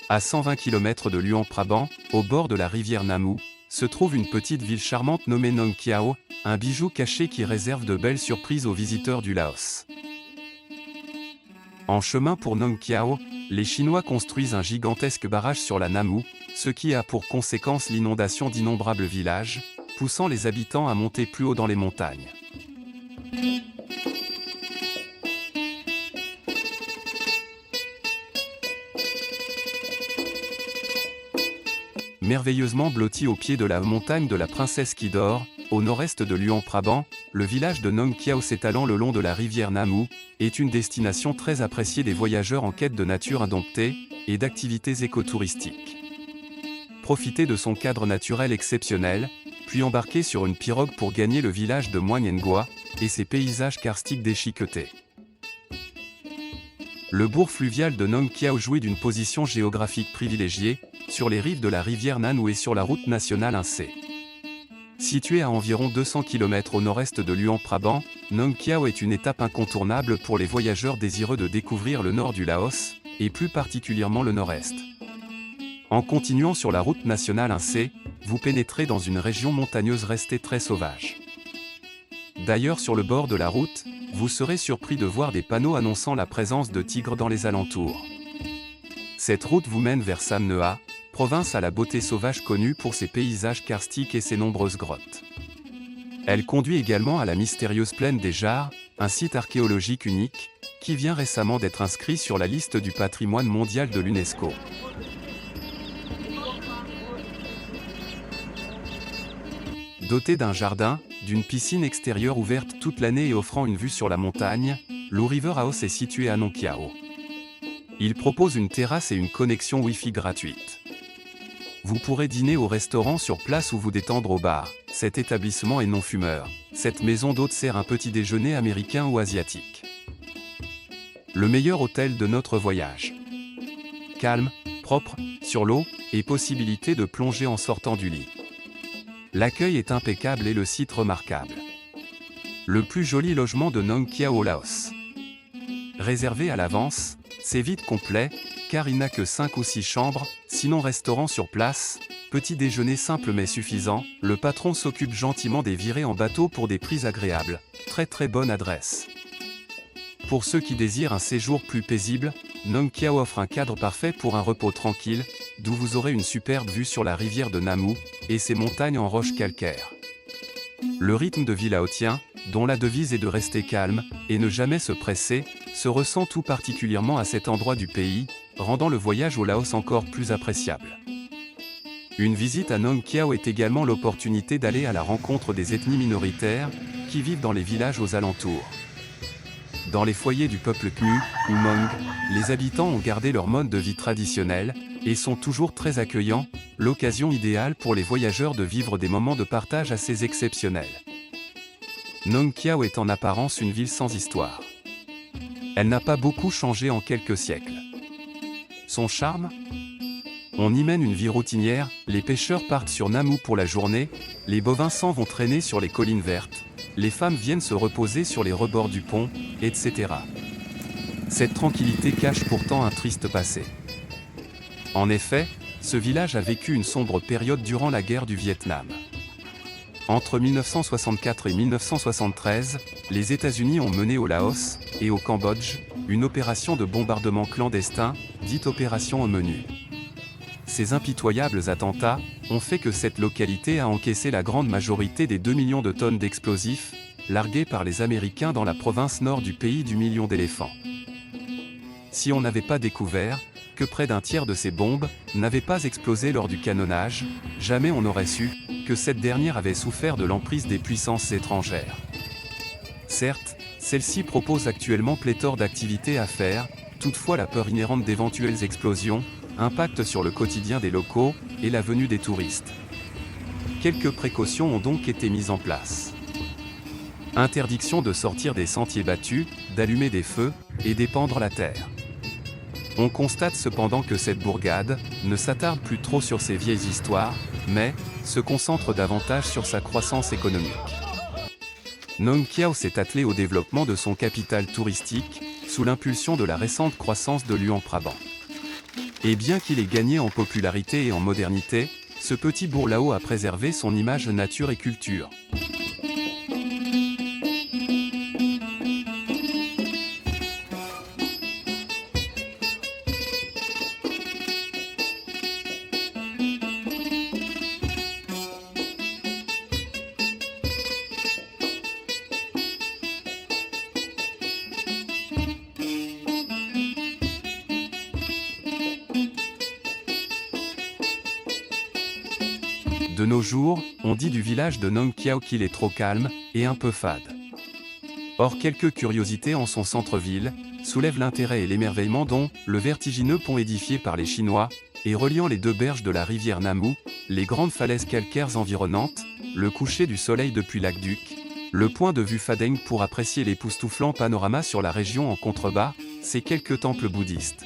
À 120 km de Luang Prabang, au bord de la rivière Namu, se trouve une petite ville charmante nommée Nong Khiao, un bijou caché qui réserve de belles surprises aux visiteurs du Laos. En chemin pour Nong Khiao, les Chinois construisent un gigantesque barrage sur la Namu, ce qui a pour conséquence l'inondation d'innombrables villages, poussant les habitants à monter plus haut dans les montagnes. Merveilleusement blotti au pied de la montagne de la Princesse qui dort, au nord-est de Luang Prabang, le village de Nong Khiao s'étalant le long de la rivière Namu, est une destination très appréciée des voyageurs en quête de nature indomptée et d'activités écotouristiques. Profitez de son cadre naturel exceptionnel, puis embarquez sur une pirogue pour gagner le village de Muang Ngua et ses paysages karstiques déchiquetés. Le bourg fluvial de Nong Khiao jouit d'une position géographique privilégiée, sur les rives de la rivière Namu et sur la route nationale 1C. Situé à environ 200 km au nord-est de Luang Prabang, Nong Khiao est une étape incontournable pour les voyageurs désireux de découvrir le nord du Laos, et plus particulièrement le nord-est. En continuant sur la route nationale 1C, vous pénétrez dans une région montagneuse restée très sauvage. D'ailleurs, sur le bord de la route, vous serez surpris de voir des panneaux annonçant la présence de tigres dans les alentours. Cette route vous mène vers Samnea, province à la beauté sauvage connue pour ses paysages karstiques et ses nombreuses grottes. Elle conduit également à la mystérieuse plaine des Jarres, un site archéologique unique, qui vient récemment d'être inscrit sur la liste du patrimoine mondial de l'UNESCO. Doté d'un jardin, d'une piscine extérieure ouverte toute l'année et offrant une vue sur la montagne, Low River House est situé à Nong Khiao. Il propose une terrasse et une connexion Wi-Fi gratuite. Vous pourrez dîner au restaurant sur place ou vous détendre au bar. Cet établissement est non-fumeur. Cette maison d'hôtes sert un petit déjeuner américain ou asiatique. Le meilleur hôtel de notre voyage. Calme, propre, sur l'eau, et possibilité de plonger en sortant du lit. L'accueil est impeccable et le site remarquable. Le plus joli logement de Nong Khiao au Laos. Réservé à l'avance, c'est vite complet, car il n'a que 5 ou 6 chambres, sinon restaurant sur place, petit déjeuner simple mais suffisant, le patron s'occupe gentiment des virées en bateau pour des prix agréables, très bonne adresse. Pour ceux qui désirent un séjour plus paisible, Nong Khiao offre un cadre parfait pour un repos tranquille, d'où vous aurez une superbe vue sur la rivière de Namu, et ses montagnes en roches calcaires. Le rythme de vie laotien, dont la devise est de rester calme, et ne jamais se presser, se ressent tout particulièrement à cet endroit du pays, rendant le voyage au Laos encore plus appréciable. Une visite à Nong Khiao est également l'opportunité d'aller à la rencontre des ethnies minoritaires, qui vivent dans les villages aux alentours. Dans les foyers du peuple Khmu, ou Hmong, les habitants ont gardé leur mode de vie traditionnel, et sont toujours très accueillants, l'occasion idéale pour les voyageurs de vivre des moments de partage assez exceptionnels. Nong Khiao est en apparence une ville sans histoire. Elle n'a pas beaucoup changé en quelques siècles. Son charme ? On y mène une vie routinière, les pêcheurs partent sur Namu pour la journée, les bovins s'en vont traîner sur les collines vertes, les femmes viennent se reposer sur les rebords du pont, etc. Cette tranquillité cache pourtant un triste passé. En effet, ce village a vécu une sombre période durant la guerre du Vietnam. Entre 1964 et 1973, les États-Unis ont mené au Laos, et au Cambodge, une opération de bombardement clandestin, dite Opération au menu. Ces impitoyables attentats ont fait que cette localité a encaissé la grande majorité des 2 millions de tonnes d'explosifs, largués par les Américains dans la province nord du pays du million d'éléphants. Si on n'avait pas découvert que près d'un tiers de ces bombes n'avaient pas explosé lors du canonnage, jamais on n'aurait su que cette dernière avait souffert de l'emprise des puissances étrangères. Certes, celle-ci propose actuellement pléthore d'activités à faire, toutefois la peur inhérente d'éventuelles explosions impacte sur le quotidien des locaux et la venue des touristes. Quelques précautions ont donc été mises en place. Interdiction de sortir des sentiers battus, d'allumer des feux et d'épandre la terre. On constate cependant que cette bourgade ne s'attarde plus trop sur ses vieilles histoires, mais se concentre davantage sur sa croissance économique. Nong Khiao s'est attelé au développement de son capital touristique, sous l'impulsion de la récente croissance de Luang Prabang. Et bien qu'il ait gagné en popularité et en modernité, ce petit bourg là-haut a préservé son image nature et culture. De nos jours, on dit du village de Nong Kiao qu'il est trop calme, et un peu fade. Or quelques curiosités en son centre-ville, soulèvent l'intérêt et l'émerveillement dont le vertigineux pont édifié par les Chinois, et reliant les deux berges de la rivière Namu, les grandes falaises calcaires environnantes, le coucher du soleil depuis l'Aqueduc, le point de vue Fadeng pour apprécier l'époustouflant panorama sur la région en contrebas, ces quelques temples bouddhistes.